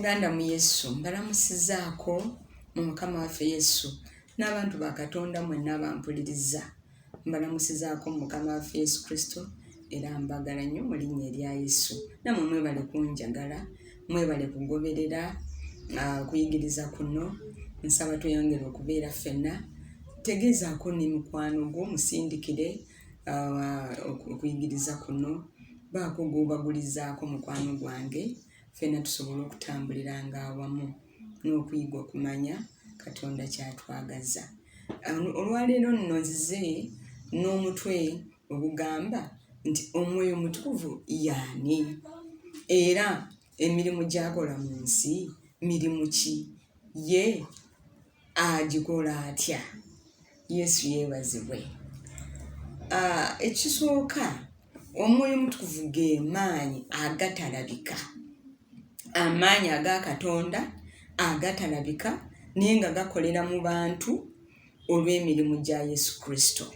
Baganda mu Yesu mbalamusizaako mu Mukama waffe Yesu n'abantu ba Katonda mwenna abampuliriza mbalamusizaako mu Mukama waffe Yesu Kristo era mbagala nnyo mu linnya erya Yesu. Nammwe mwebale kunjagala, mwebale kugoberera kuyigiriza kuno. Nsaba tweyongere okubeera ffenna. Tegeezaako ne mukwano gwo musindikire okuyigiriza kuno. Baako gw'obagulizaako mukwano gwange. Ffenna tusobola okutambuliranga awamu n'okuyiga okumanya Katonda kyatwagaza. Olwaleero nno nzize n'omutwe ogugamba nti Omwoyo Omutukuvu y'ani era emirimu gy'akola mu nsi mirimu ki? Ye agikola atya? Yesu yeebazibwe. Ekisooka, Omwoyo Omutukuvu ge maanyi agatalabika, amaanyi aga Katonda agatalabika naye nga gakolera mu bantu olw'emirimu gya Yesu Kristo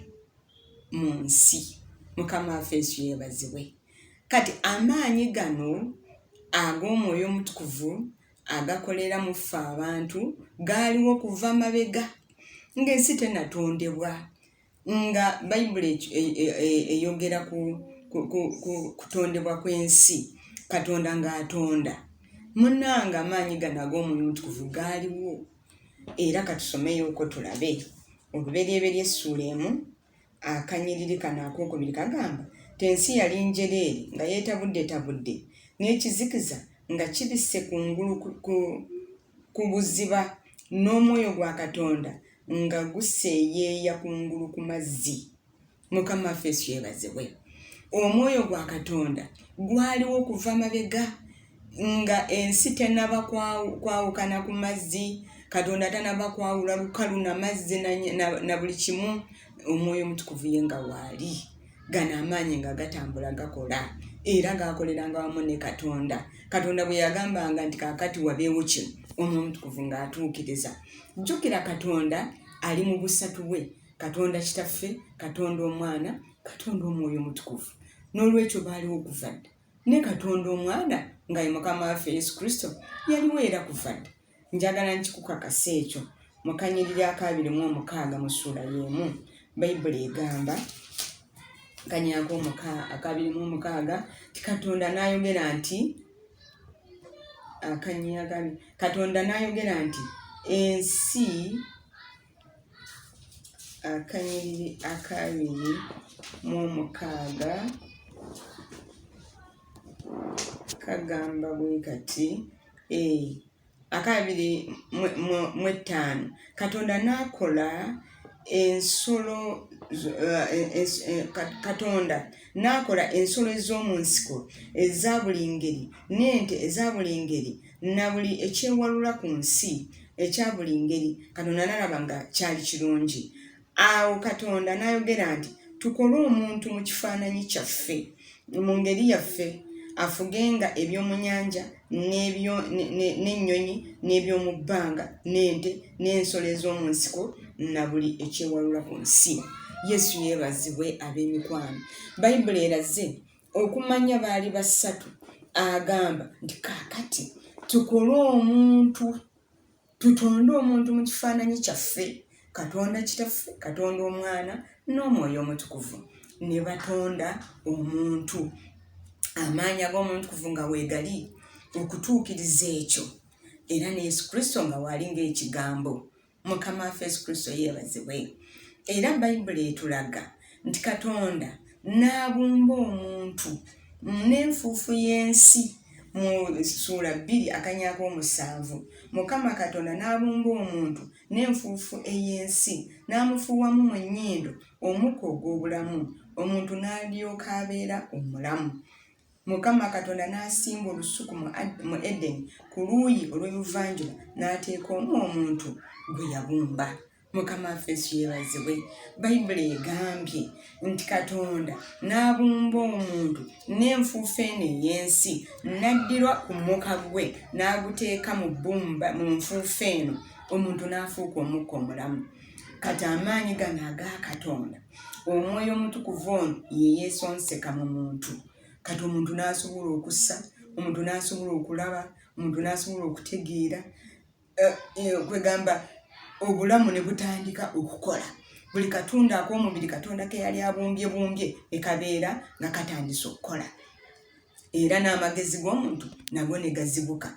mu nsi. Mukama waffe Yesu yeebazibwe. Kati amaanyi gano ag'Omwoyo Omutukuvu agakolera mu ffe abantu gaaliwo kuva mabega ng'ensi tennatondebwa, nga Bayibuli eyogera ku kutondebwa kw'ensi, Katonda ng'atonda. Munnanga amaanyi gano ag'Omwoyo Omutukuvu gaaliwo era katusomeyo uko tulabe. Olubereberye Essuula 1 akanyiriri kano akookubiri kagamba ensi yali njereere nga yeetabudde n'ekizikiza nga kibisse kungulu ku buziba, n'omwoyo gwa Katonda nga guseeyeeya kungulu ku mazzi. Mukama waffe Yesu yeebazibwe. Omwoyo gwa Katonda gwaliwo okuva mabega nga ensi tennaba kwawukana ku mazzi, Katonda tannaba kwawula lukalu na mazzi na buli kimu. Omwoyo Omutukuvu ye nga waali, gano amaanyi nga gatambula gakola era gakoleranga wamu ne Katonda. Katonda bwe yagambanga nti kaakati wabeewo kino, Omwoyo Omutukuvu ng'atuukiriza. Jjukira Katonda ali mu busatu bwe, Katonda Kitaffe, Katonda Omwana, Katonda Omwoyo Omutukuvu. N'olwekyo baaliwo okuva dda. Ne Katonda Omwana nga ye Mukama waffe Yesu Kristo yaliwo era kuva dda. Njagala nkikukakasa ekyo mu kanyiriri 26 mu Ssuula 1 Bayibuli egamba kanyaako 26 ti Katonda n'ayogera nti Katonda n'ayogera nti ensi akanyiriri 26 kagamba bwe kati 25 Katonda n'akola ensolo Katonda n'akola ensolo ez'omu nsiko eza buli ngeri n'ente eza buli ngeri na buli ekyewalula ku nsi ekya buli ngeri. Katonda n'alaba nga kyali kirungi. Awo Katonda n'ayogera nti tukole omuntu mu kifaananyi kyaffe, mu ngeri yaffe, afugenga eby'omu nnyanja n'ennyonyi n'eby'omu bbanga n'ente n'ensolo ez'omu nsiko na buli ekyewalula ku nsi. Yesu yeebazibwe ab'emikwano. Bayibuli eraze okumanya baali basatu, agamba nti kaakati tukole omuntu, tutonde omuntu mu kifaananyi kyaffe, Katonda Kitaffe, Katonda Omwana n'Omwoyo Omutukuvu. Ne batonda omuntu. Amaanyi ag'Omutukuvu nga weegali okutuukiriza ekyo era ne Yesu Kristo nga waali ng'ekigambo. Mukama waffe Yesu Kristo yeebazibwe. Era Bayibuli etulaga nti Katonda n'abumba omuntu n'enfuufu y'ensi mu Ssuula 2:7. Mukama Katonda n'abumba omuntu n'enfuufu ey'ensi n'amufuuwamu mu nnyindo omukka ogw'obulamu, omuntu n'alyoka abeera omulamu. Mukama Katonda n'asimba olusuku mu Edeni ku luuyi olw'ebuvanjuba n'ateeka omwo omuntu gwe yabumba. Mukama waffe Yesu yeebazibwe. Bayibuli egambye nti Katonda n'abumba omuntu n'enfuufu eno ey'ensi, n'addirwa ku mukka gwe n'aguteeka mu bbumba mu nfuufu eno, omuntu n'afuuka omukka omulamu. Kati amaanyi gano aga Katonda, Omwoyo Omutukuvu ono ye yeesonseka mu muntu. Kati omuntu n'asobola okussa, omuntu n'asobola okulaba, omuntu n'asobola okutegeera kwegamba obulamu ne butandika okukola. Buli katundu ak'omubiri Katonda ke yali abumbye ekabeera nga katandise okukola. Era n'amagezi g'omuntu nago ne gazibuka,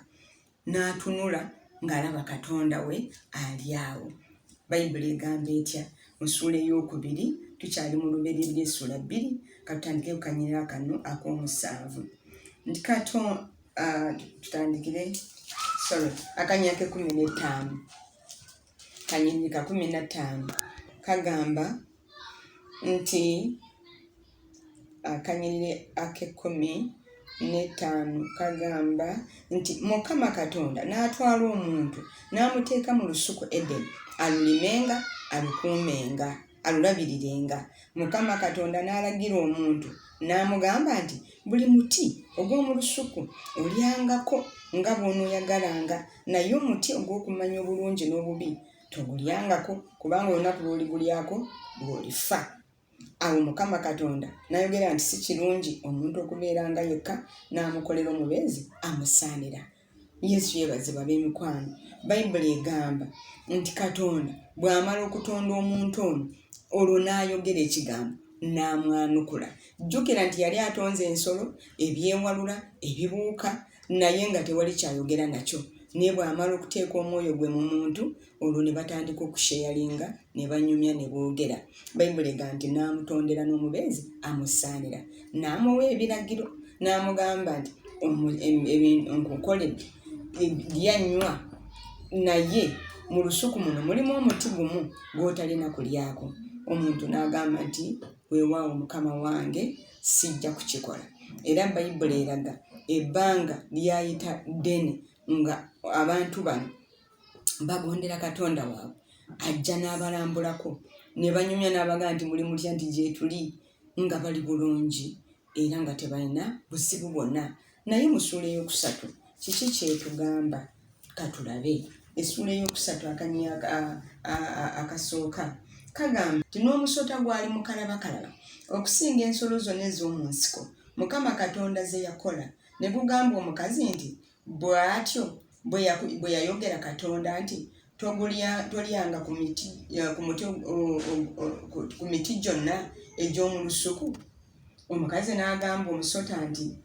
n'atunula ng'alaba Katonda we ali awo. Bayibuli egamba etya mu ssuula ey'okubiri, tukyali mu lubereberye essula 2, katutandike ku kanyirira kano ak'omusanvu. Nti tutandikire akanyirira ke 15. Kanyiriri ka 15 kagamba nti akanyiriri ake 15 kagamba nti Mukama Katonda n'atwala omuntu n'amuteeka mu lusuku Edeni, alulimenga, alukuumenga, alulabirirenga. Mukama Katonda n'alagira omuntu n'amugamba nti buli muti ogw'omu lusuku olyangako nga bw'onooyagalanga, naye omuti ogw'okumanya obulungi n'obubi togulyangako, kubanga olunaku lw'oligulyako lw'olifa. Awo Mukama Katonda n'ayogera nti si kirungi omuntu okubeeranga yekka, n'amukolera omubeezi amusaanira. Yesu yeebazibwa b'emikwano. Bayibuli egamba nti Katonda bw'amala okutonda omuntu ono, olwo n'ayogera ekigambo n'amwanukula. Jjukira nti yali atonze ensolo, ebyewalula, ebibuuka, naye nga tewali kyayogera nakyo. Naye bw'amala okuteeka omwoyo gwe mu muntu, olwo ne batandika okusheyalinga, ne banyumya, ne boogera. Bayibuli egamba nti n'amutondera n'omubeezi amusaanira, n'amuwa ebiragiro, n'amugamba nti nkukoledde lyanywa, naye mu lusuku muno mulimu omuti gumu gw'otalina kulyako. Omuntu n'agamba nti weewaawo Mukama wange, sijja kukikola. Era Bayibuli eraga ebbanga lyayita ddene nga abantu bano bagondera Katonda waabwe, ajja n'abalambulako, ne banyumya n'abagaa nti muli mutya, nti gye tuli, nga bali bulungi era nga tebalina buzibu bwonna. Naye mu ssuula ey'okusatu kiki kyetugamba? Katulabe essuula ey'okusatu akasooka kagamba nti n'omusota gwali mukalabakalaba okusinga ensolo zonna ez'omu nsiko Mukama Katonda ze yakola, ne gugamba omukazi nti bw'atyo bwe yayogera Katonda nti tolyanga ku miti gyonna egy'omu lusuku. Omukazi n'agamba omusota nti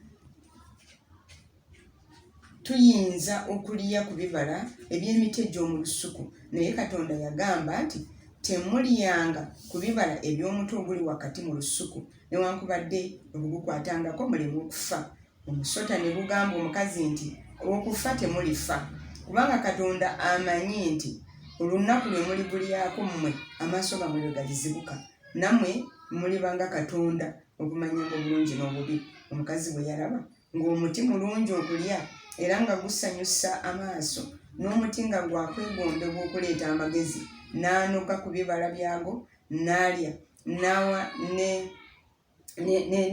tuyinza okulya ku bibala eby'emiti egy'omu lusuku, naye Katonda yagamba nti temulyanga ku bibala eby'omuti oguli wakati mu lusuku, newankubadde okugukwatangako muleme okufa. Omusota ne gugamba omukazi nti okufa temulifa, kubanga Katonda amanyi nti olunaku lwe muligulyako mmwe amaaso gammwe lwe galizibuka, nammwe mulibanga Katonda okumanyanga obulungi n'obubi. Omukazi bwe yalaba ng'omuti mulungi okulya era nga gusanyusa amaaso, n'omuti nga gwakwegombebwa okuleeta amagezi, n'anoga ku bibala byago n'alya, n'awa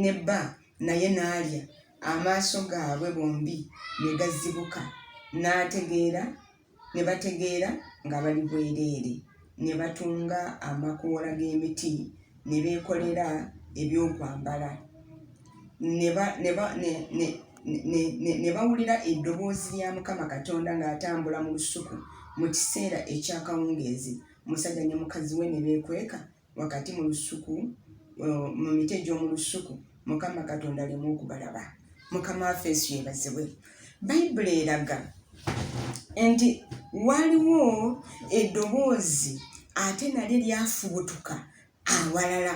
ne bba naye n'alya. Amaaso gaabwe bombi ne gazibuka, ne bategeera nga bali bwereere, ne batunga amakoola g'emiti, ne beekolera ebyokwambala, ne bawulira eddoboozi lya Mukama Katonda ng'atambula mu lusuku mu kiseera eky'akawungeezi. Omusajja ne mukazi we ne beekweka wakati mu lusuku, mu miti egy'omu lusuku, Mukama Katonda aleme okubalaba. Mukama waffe Yesu yeebazibwe. Bayibuli eraga nti waliwo eddoboozi ate nalyo lyafubutuka awalala.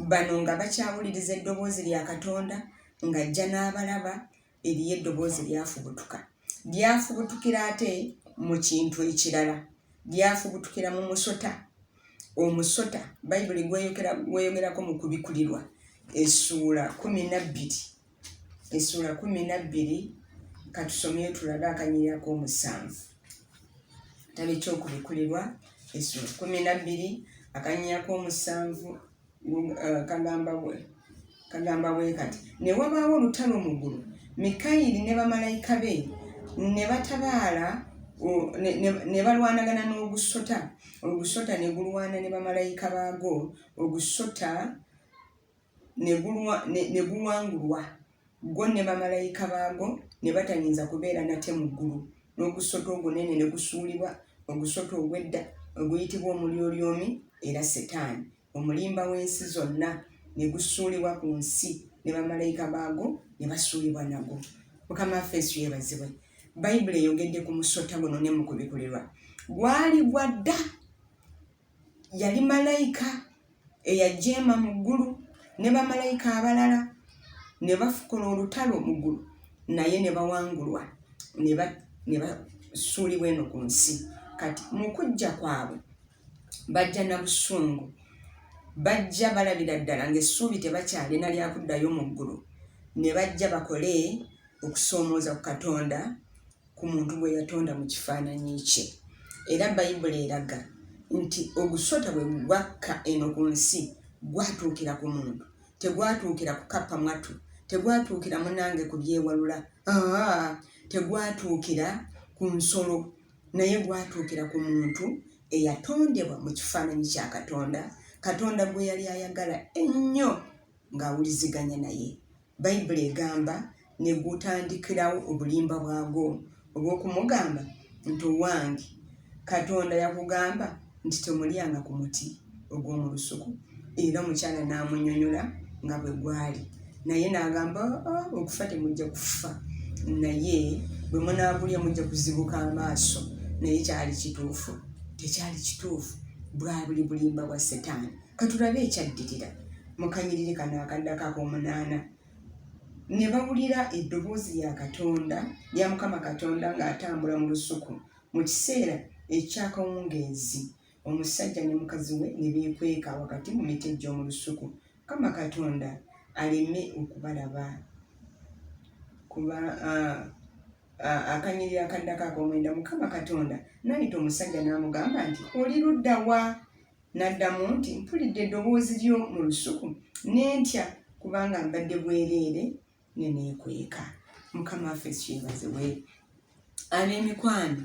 Bano nga bakyawuliriza eddoboozi lya Katonda ng'ajja n'abalaba, eriyo eddoboozi lyafubutuka. Lyafubutukira ate mu kintu ekirala, lyafubutukira mu musota. Omusota Bayibuli gweyogerako mu kubikulirwa essuula 12 katusomye tulabe akanyirira k'omusanvu. Kitabo eky'okubikulirwa essuula 12 akanyirira k'omusanvu kagamba bwe kati: ne wabaawo olutalo mu ggulu, Mikayiri ne bamalayika be ne batabaala ne balwanagana n'ogusota. Ogusota ne gulwana ne bamalayika baagwo, ogusota ne guwangulwa. gwo ne bamalayika baago ne batayinza kubeera nate mu ggulu n'ogusota ogunene ne gusuulibwa ogusota ogw'edda oguyitibwa omulyolyomi era Setaani omulimba w'ensi zonna ne gusuulibwa ku nsi ne bamalayika baago ne basuulibwa nagwo. Mukama waffe Yesu yeebazibwe. Bayibuli eyogedde ku musota guno ne mu kubikulirwa. Gwali gwa dda, yali malayika eyajeema mu ggulu ne bamalayika abalala ne bafukula olutalo mu ggulu naye ne bawangulwa ne basuulibwa eno ku nsi. Kati mu kujja kwabwe bajja na busungu, bajja balabira ddala ng'essuubi tebakyalina lya kuddayo mu ggulu, ne bajja bakole okusoomooza ku Katonda ku muntu gwe yatonda mu kifaananyi kye. Era Bayibuli eraga nti ogusota bwe gwakka eno ku nsi gwatuukira ku muntu, tegwatuukira ku kappa mwatu, tegwatuukira munange ku byewalula, tegwatuukira ku nsolo, naye gwatuukira ku muntu eyatondebwa mu kifaananyi kya Katonda, Katonda gwe yali ayagala ennyo ng'awuliziganya naye. Bayibuli egamba ne gutandikirawo obulimba bwagwo obw'okumugamba nti owange Katonda yakugamba nti temulyanga ku muti ogw'omu lusuku, era omukyala n'amunnyonnyola nga bwe gwali, naye n'agamba okufa temujja kufa, naye bwe munaagulya mujja kuzibuka amaaso. Naye kyali kituufu? Tekyali kituufu, bwali bulimba bwa Setaani. Katulabe ekyaddirira mu kanyiriri kano akaddako ak'omunaana. Ne bawulira eddoboozi lya Katonda, lya Mukama Katonda ng'atambula mu lusuku mu kiseera eky'akawungeezi. Omusajja ne mukazi we ne beekweka wakati mu miti egy'omu lusuku. Mukama Katonda aleme okubalaba. Kuba akanyiriri akaddako ak'omwenda, Mukama Katonda n'ayita omusajja n'amugamba nti oli ludda wa? N'addamu nti mpulidde eddoboozi lyo mu lusuku n'entya kubanga mbadde bwereere ne neekweka. Mukama waffe Yesu yeebazibwe. Ab'emikwano,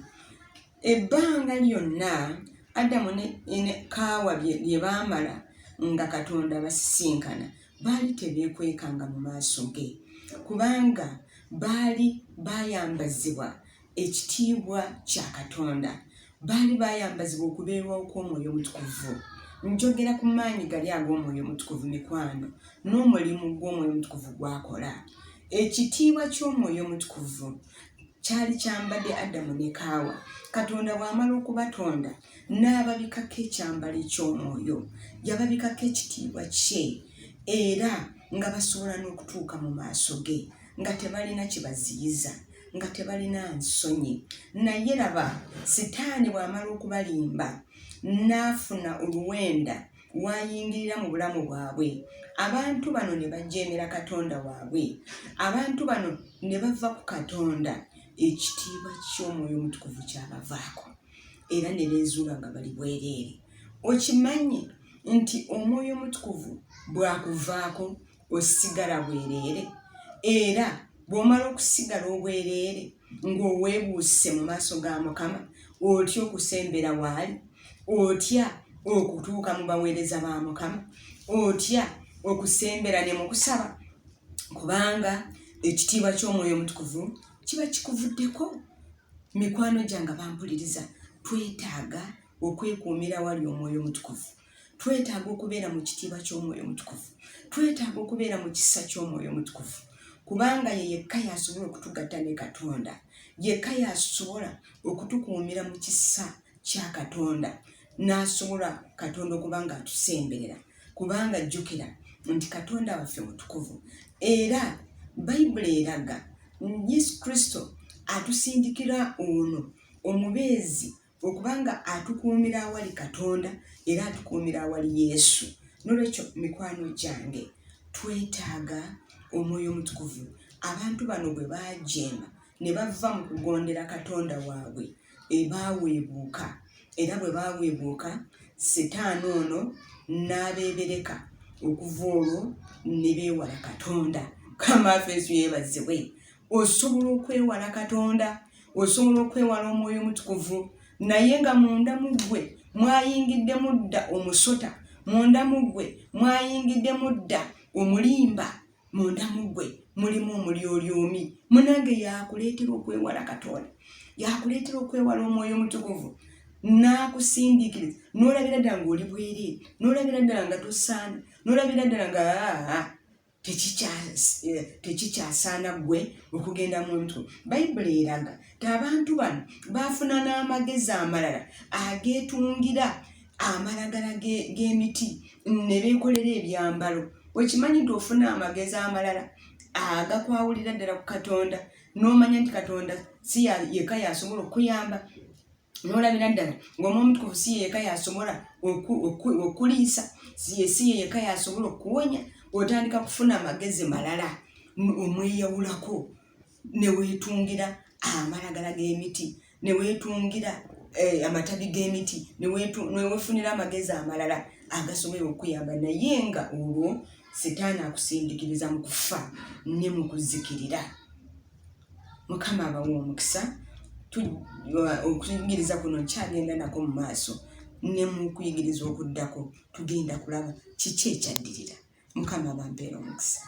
ebbanga lyonna Adamu ne Kaawa bye baamala nga Katonda basisinkana, baali tebeekwekanga mu maaso ge, kubanga baali bayambazibwa ekitiibwa kya Katonda, baali bayambazibwa okubeerwawo kw'Omwoyo Omutukuvu. Njogera ku maanyi gali ag'Omwoyo Omutukuvu mikwano, n'omulimu gw'Omwoyo Omutukuvu gwakola. Ekitiibwa ky'Omwoyo Omutukuvu kyali kyambadde Adamu ne Kaawa. Katonda bw'amala okubatonda n'ababikako ekyambalo eky'omwoyo, yababikako ekitiibwa kye, era nga basobola n'okutuuka mu maaso ge nga tebalina kibaziyiza, nga tebalina nsonyi. Naye laba, Setaani bw'amala okubalimba n'afuna oluwenda wayingirira mu bulamu bwabwe, abantu bano ne bajeemera Katonda waabwe, abantu bano ne bava ku Katonda, ekitiibwa ky'Omwoyo Omutukuvu kyabavaako era ne beezuula nga bali bwereere. Okimanyi nti Omwoyo Omutukuvu bw'akuvaako osigala bwereere, era bw'omala okusigala obwereere ng'oweebuuse mu maaso ga Mukama, otya okusembera waali, otya okutuuka mu baweereza ba Mukama, otya okusembera ne mu kusaba, kubanga ekitiibwa ky'Omwoyo Omutukuvu kiba kikuvuddeko. Mikwano gyange bampuliriza, twetaaga okwekuumira wali Omwoyo Omutukuvu, twetaaga okubeera mu kitiibwa ky'Omwoyo Omutukuvu, twetaaga okubeera mu kisa ky'Omwoyo Omutukuvu, kubanga ye yekka y'asobola okutugatta ne Katonda, yekka y'asobola okutukuumira mu kisa kya Katonda, n'asobola Katonda okubanga atusemberera, kubanga jjukira nti Katonda waffe mutukuvu. Era Bayibuli eraga Yesu Kristo atusindikira ono omubeezi okubanga atukuumira awali Katonda era atukuumira awali Yesu. Nolwekyo mikwano gyange, twetaaga Omwoyo Omutukuvu. Abantu bano bwe baajeema ne bava mu kugondera Katonda waabwe, baaweebuuka, era bwe baaweebuuka Setaani ono n'abeebereka, okuva olwo ne beewala Katonda. Mukama waffe Yesu yeebazibwe. Osobola okwewala Katonda, osobola okwewala Omwoyo Omutukuvu, naye nga munda mu ggwe mwayingiddemu dda omusota, munda mu ggwe mwayingiddemu dda omulimba, munda mu ggwe mulimu omulyolyomi munange yakuleetera okwewala Katonda, yakuleetera okwewala Omwoyo Omutukuvu n'akusindikiriza n'olabira ddala ng'oli bwereere, n'olabira ddala nga tosaana, n'olabira ddala nga tekikyasaana ggwe okugenda mu Omutukuvu. Bayibuli eraga ti abantu bano baafuna n'amagezi amalala ageetungira amalagala g'emiti ne beekolera ebyambalo. Wekimanyi nti ofuna amagezi amalala agakwawulira ddala ku Katonda, n'omanya nti Katonda si yeka yasobola okuyamba, n'olabira ddala ng'Omwoyo Omutukuvu si yeka yasobola okuliisa, si yeka yasobola okuwonya, otandika kufuna amagezi malala omweyawulako ne weetungira amalagala g'emiti, ne weetungira amatabi g'emiti, ne weefunira amagezi amalala agasobola okuyamba, naye nga olwo Setaani akusindikiriza mu kufa ne mu kuzikirira. Mukama abawe omukisa. Okuyigiriza kuno kyagenda nako mu maaso, ne mu kuyigiriza okuddako tugenda kulaba kiki ekyaddirira. Mukama bampeera omukisa.